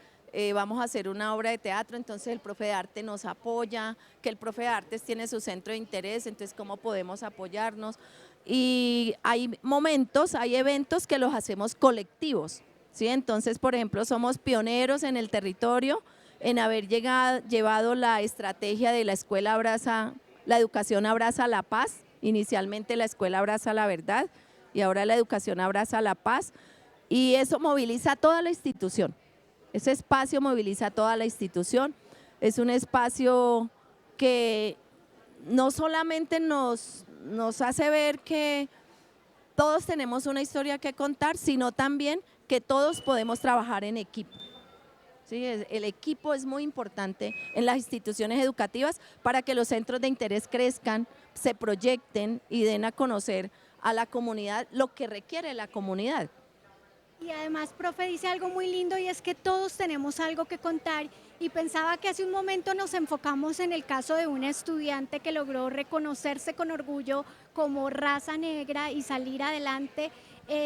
vamos a hacer una obra de teatro, entonces el profe de arte nos apoya, que el profe de artes tiene su centro de interés, entonces cómo podemos apoyarnos. Y hay momentos, hay eventos que los hacemos colectivos, ¿sí? Entonces, por ejemplo, somos pioneros en el territorio en haber llevado la estrategia de la escuela la educación abraza la paz, inicialmente la escuela abraza la verdad y ahora la educación abraza la paz, y eso moviliza a toda la institución. Ese espacio moviliza a toda la institución, es un espacio que no solamente nos hace ver que todos tenemos una historia que contar, sino también que todos podemos trabajar en equipo. Sí, el equipo es muy importante en las instituciones educativas para que los centros de interés crezcan, se proyecten y den a conocer a la comunidad lo que requiere la comunidad. Y además, profe, dice algo muy lindo, y es que todos tenemos algo que contar, y pensaba que hace un momento nos enfocamos en el caso de una estudiante que logró reconocerse con orgullo como raza negra y salir adelante.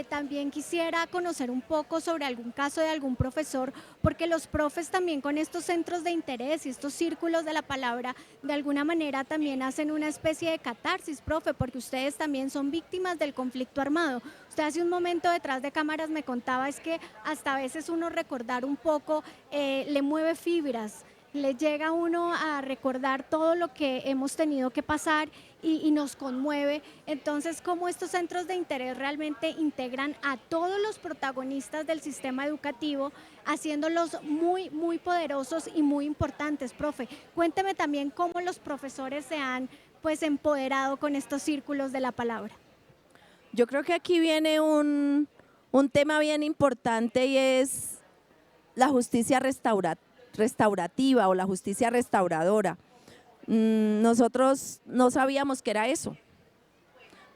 También quisiera conocer un poco sobre algún caso de algún profesor, porque los profes también con estos centros de interés y estos círculos de la palabra, de alguna manera también hacen una especie de catarsis, profe, porque ustedes también son víctimas del conflicto armado. Usted hace un momento detrás de cámaras me contaba es que hasta a veces uno recordar un poco le mueve fibras, le llega a uno a recordar todo lo que hemos tenido que pasar y nos conmueve. Entonces, cómo estos centros de interés realmente integran a todos los protagonistas del sistema educativo, haciéndolos muy, muy poderosos y muy importantes, profe. Cuénteme también cómo los profesores se han pues empoderado con estos círculos de la palabra. Yo creo que aquí viene un tema bien importante, y es la justicia restaurativa o la justicia restauradora. Nosotros no sabíamos que era eso,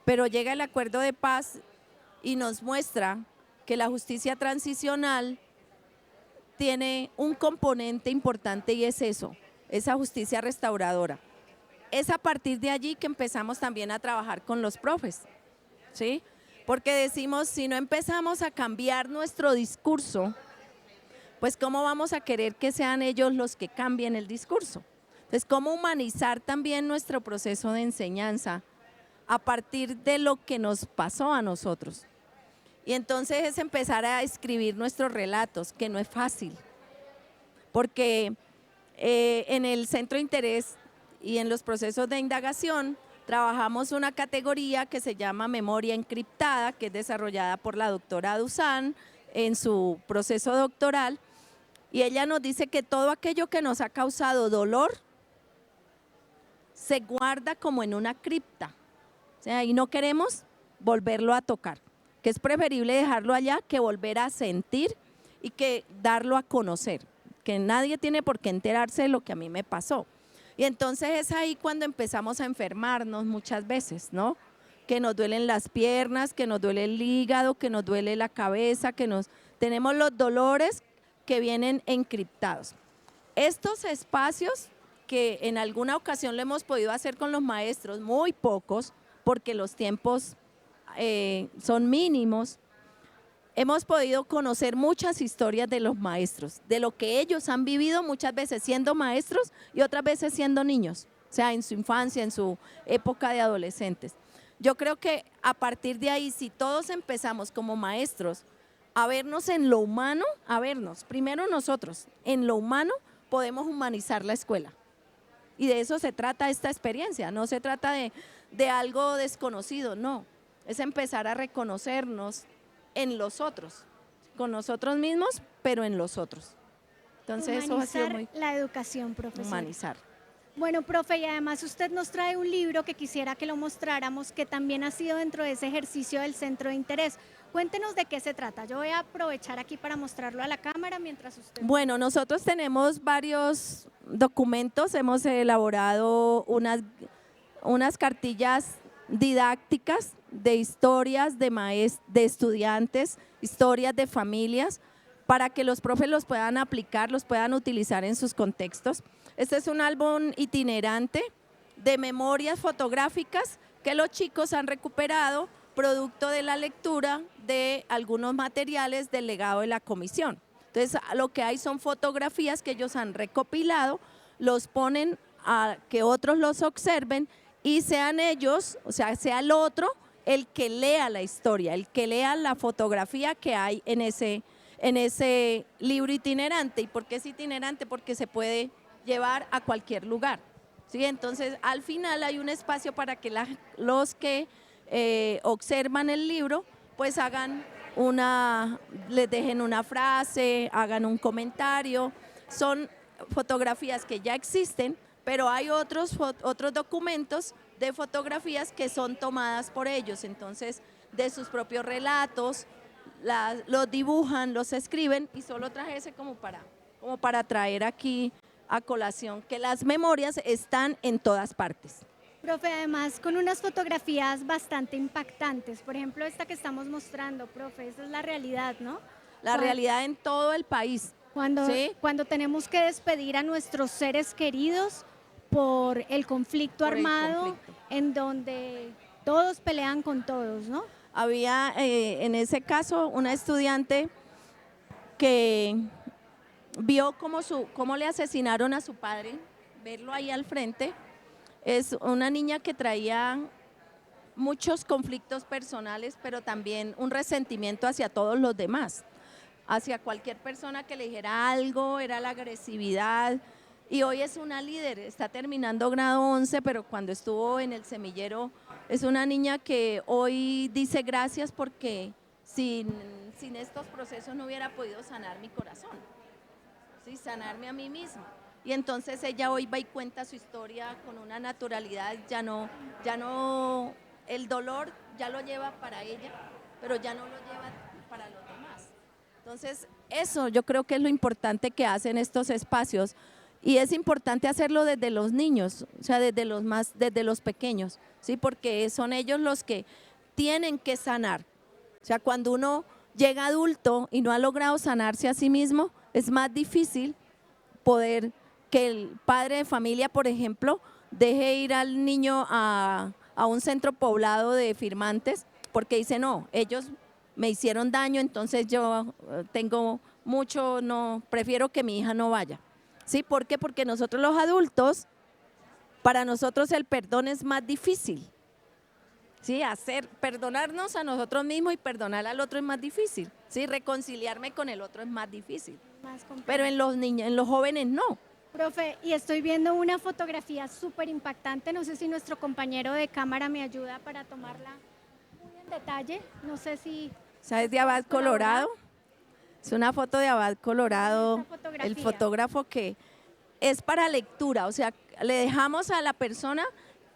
pero llega el acuerdo de paz y nos muestra que la justicia transicional tiene un componente importante, y es eso, esa justicia restauradora. Es a partir de allí que empezamos también a trabajar con los profes, ¿sí? Porque decimos, si no empezamos a cambiar nuestro discurso, pues ¿cómo vamos a querer que sean ellos los que cambien el discurso? Entonces, ¿cómo humanizar también nuestro proceso de enseñanza a partir de lo que nos pasó a nosotros? Y entonces es empezar a escribir nuestros relatos, que no es fácil, porque en el centro de interés y en los procesos de indagación trabajamos una categoría que se llama memoria encriptada, que es desarrollada por la doctora Dusan en su proceso doctoral, y ella nos dice que todo aquello que nos ha causado dolor se guarda como en una cripta, o sea, y no queremos volverlo a tocar, que es preferible dejarlo allá que volver a sentir y que darlo a conocer, que nadie tiene por qué enterarse de lo que a mí me pasó. Y entonces es ahí cuando empezamos a enfermarnos muchas veces, ¿no? Que nos duelen las piernas, que nos duele el hígado, que nos duele la cabeza, tenemos los dolores que vienen encriptados. Estos espacios que en alguna ocasión lo hemos podido hacer con los maestros, muy pocos, porque los tiempos son mínimos, hemos podido conocer muchas historias de los maestros, de lo que ellos han vivido muchas veces siendo maestros y otras veces siendo niños, o sea, en su infancia, en su época de adolescentes. Yo creo que a partir de ahí, si todos empezamos como maestros a vernos en lo humano, a vernos, primero nosotros, en lo humano, podemos humanizar la escuela. Y de eso se trata esta experiencia, no se trata de algo desconocido, no, es empezar a reconocernos en los otros, con nosotros mismos, pero en los otros. Entonces eso ha sido Humanizar muy la educación, profesor. humanizar. Bueno, profe, y además usted nos trae un libro que quisiera que lo mostráramos, que también ha sido dentro de ese ejercicio del centro de interés. Cuéntenos de qué se trata. Yo voy a aprovechar aquí para mostrarlo a la cámara mientras usted... Bueno, nosotros tenemos varios documentos, hemos elaborado unas cartillas didácticas de historias de estudiantes, historias de familias, para que los profes los puedan aplicar, los puedan utilizar en sus contextos. Este es un álbum itinerante de memorias fotográficas que los chicos han recuperado producto de la lectura de algunos materiales del legado de la comisión. Entonces, lo que hay son fotografías que ellos han recopilado, los ponen a que otros los observen y sean ellos, o sea, sea el otro el que lea la historia, el que lea la fotografía que hay en ese libro itinerante. ¿Y por qué es itinerante? Porque se puede llevar a cualquier lugar, ¿sí? Entonces, al final hay un espacio para que los que observan el libro, pues les dejen una frase, hagan un comentario. Son fotografías que ya existen, pero hay otros documentos de fotografías que son tomadas por ellos, entonces de sus propios relatos, los dibujan, los escriben, y solo traje ese como para traer aquí a colación que las memorias están en todas partes. Profe, además con unas fotografías bastante impactantes, por ejemplo esta que estamos mostrando, profe, esa es la realidad, ¿no? La realidad en todo el país. ¿Sí? Cuando tenemos que despedir a nuestros seres queridos por el conflicto armado, en donde todos pelean con todos, ¿no? Había en ese caso una estudiante que vio cómo le asesinaron a su padre, verlo ahí al frente. Es una niña que traía muchos conflictos personales, pero también un resentimiento hacia todos los demás, hacia cualquier persona que le dijera algo, era la agresividad. Y hoy es una líder, está terminando grado 11, pero cuando estuvo en el semillero es una niña que hoy dice gracias porque sin estos procesos no hubiera podido sanar mi corazón, ¿sí? Sanarme a mí misma. Y entonces ella hoy va y cuenta su historia con una naturalidad, ya no, el dolor ya lo lleva para ella, pero ya no lo lleva para los demás. Entonces eso yo creo que es lo importante que hacen estos espacios. Y es importante hacerlo desde los niños, o sea, desde los pequeños, ¿sí? Porque son ellos los que tienen que sanar. O sea, cuando uno llega adulto y no ha logrado sanarse a sí mismo, es más difícil poder que el padre de familia, por ejemplo, deje ir al niño a un centro poblado de firmantes, porque dice, no, ellos me hicieron daño, entonces yo tengo mucho, no, prefiero que mi hija no vaya. ¿Sí? ¿Por qué? Porque nosotros los adultos, para nosotros el perdón es más difícil. ¿Sí? Perdonarnos a nosotros mismos y perdonar al otro es más difícil. ¿Sí? Reconciliarme con el otro es más difícil. Pero en los niños, en los jóvenes no. Profe, y estoy viendo una fotografía súper impactante, no sé si nuestro compañero de cámara me ayuda para tomarla muy en detalle, no sé si... ¿Sabes de Abad Colorado? Es una foto de Abad Colorado, el fotógrafo que es para lectura, o sea, le dejamos a la persona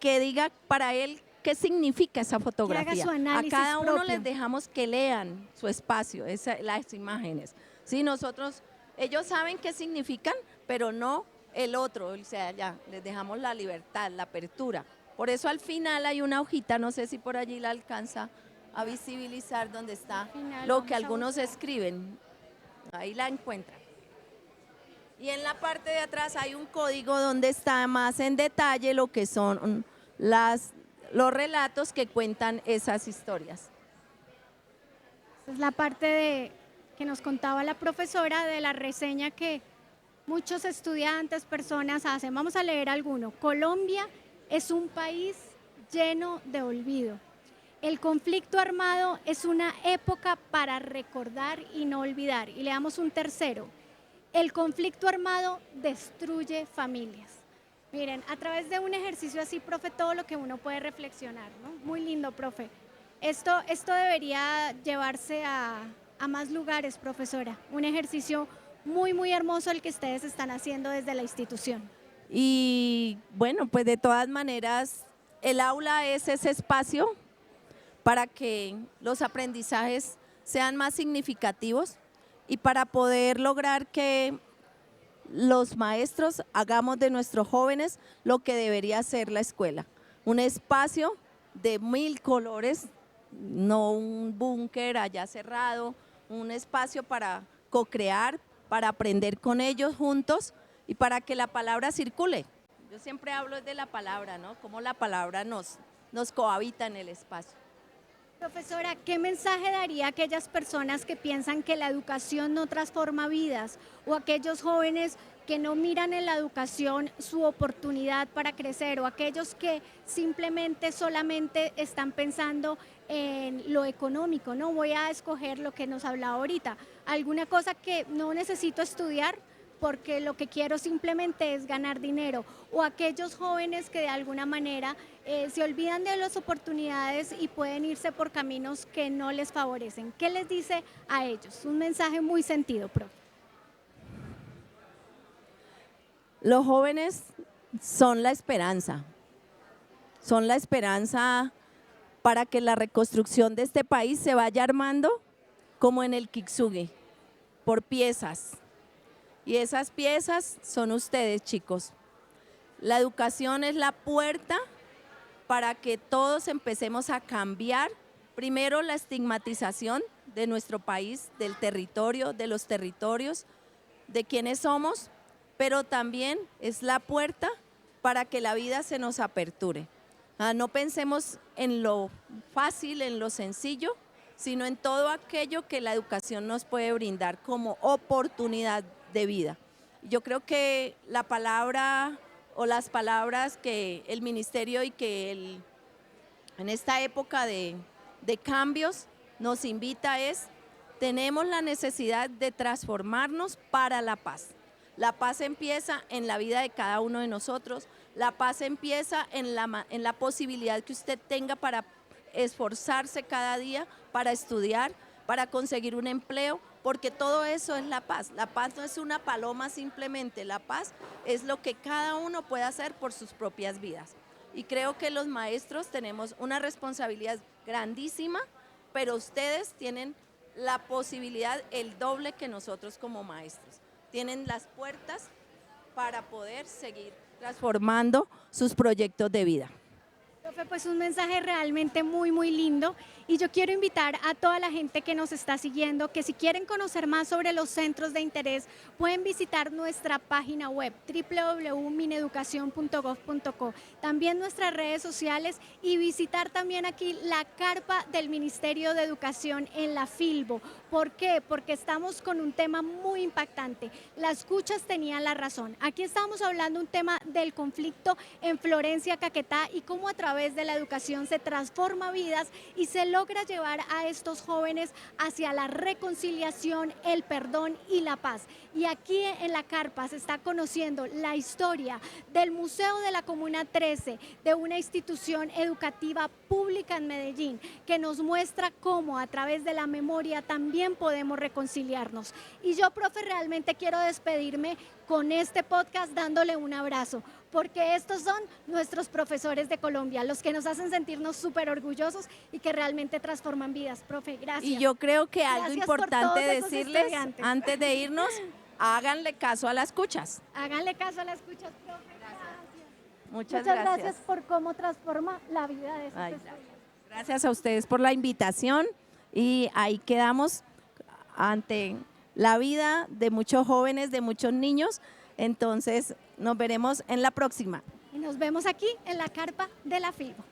que diga para él qué significa esa fotografía. Que haga su análisis a cada uno propio. les dejamos que lean su espacio, las imágenes. Sí, ellos saben qué significan, pero no el otro, o sea, ya les dejamos la libertad, la apertura. Por eso al final hay una hojita, no sé si por allí la alcanza a visibilizar, donde está lo que algunos escriben. Ahí la encuentran. Y en la parte de atrás hay un código donde está más en detalle lo que son los relatos que cuentan esas historias. Esa es la parte que nos contaba la profesora de la reseña que muchos estudiantes, personas hacen. Vamos a leer alguno. Colombia es un país lleno de olvido. El conflicto armado es una época para recordar y no olvidar. Y le damos un tercero. El conflicto armado destruye familias. Miren, a través de un ejercicio así, profe, todo lo que uno puede reflexionar, ¿no? Muy lindo, profe. Esto debería llevarse a más lugares, profesora. Un ejercicio muy, muy hermoso el que ustedes están haciendo desde la institución. Y bueno, pues de todas maneras, el aula es ese espacio para que los aprendizajes sean más significativos y para poder lograr que los maestros hagamos de nuestros jóvenes lo que debería ser la escuela. Un espacio de 1000 colores, no un búnker allá cerrado, un espacio para co-crear, para aprender con ellos juntos y para que la palabra circule. Yo siempre hablo de la palabra, ¿no? Cómo la palabra nos cohabita en el espacio. Profesora, ¿qué mensaje daría a aquellas personas que piensan que la educación no transforma vidas o aquellos jóvenes que no miran en la educación su oportunidad para crecer o aquellos que simplemente solamente están pensando en lo económico? No voy a escoger lo que nos hablaba ahorita, alguna cosa que no necesito estudiar porque lo que quiero simplemente es ganar dinero, o aquellos jóvenes que de alguna manera se olvidan de las oportunidades y pueden irse por caminos que no les favorecen. ¿Qué les dice a ellos? Un mensaje muy sentido, profe. Los jóvenes son la esperanza para que la reconstrucción de este país se vaya armando como en el Kintsugi, por piezas. Y esas piezas son ustedes, chicos. La educación es la puerta para que todos empecemos a cambiar, primero la estigmatización de nuestro país, del territorio, de los territorios, de quiénes somos, pero también es la puerta para que la vida se nos aperture. No pensemos en lo fácil, en lo sencillo, sino en todo aquello que la educación nos puede brindar como oportunidad de vida. Yo creo que la palabra o las palabras que el ministerio y que en esta época de cambios nos invita es: tenemos la necesidad de transformarnos para la paz. La paz empieza en la vida de cada uno de nosotros, la paz empieza en la posibilidad que usted tenga para esforzarse cada día, para estudiar, para conseguir un empleo, porque todo eso es la paz. La paz no es una paloma simplemente, la paz es lo que cada uno puede hacer por sus propias vidas. Y creo que los maestros tenemos una responsabilidad grandísima, pero ustedes tienen la posibilidad, el doble que nosotros como maestros. Tienen las puertas para poder seguir transformando sus proyectos de vida. Profe, pues un mensaje realmente muy, muy lindo, y yo quiero invitar a toda la gente que nos está siguiendo que si quieren conocer más sobre los centros de interés pueden visitar nuestra página web www.mineducacion.gov.co, también nuestras redes sociales y visitar también aquí la carpa del Ministerio de Educación en la Filbo. ¿Por qué? Porque estamos con un tema muy impactante. Las cuchas tenían la razón. Aquí estamos hablando un tema del conflicto en Florencia, Caquetá, y cómo a través de la educación se transforma vidas y se logra llevar a estos jóvenes hacia la reconciliación, el perdón y la paz. Y aquí en la carpa se está conociendo la historia del Museo de la Comuna 13, de una institución educativa pública en Medellín, que nos muestra cómo a través de la memoria también podemos reconciliarnos. Y yo, profe, realmente quiero despedirme con este podcast dándole un abrazo, porque estos son nuestros profesores de Colombia, los que nos hacen sentirnos súper orgullosos y que realmente transforman vidas. Profe, gracias. Y yo creo que algo Gracias importante por todos esos decirles estudiantes. antes de irnos, háganle caso a las cuchas. Háganle caso a las escuchas, profe. Gracias. Muchas gracias por cómo transforma la vida de esos Ay, estudiantes. gracias a ustedes por la invitación y ahí quedamos ante la vida de muchos jóvenes, de muchos niños. Entonces nos veremos en la próxima. Y nos vemos aquí en la carpa de la Filbo.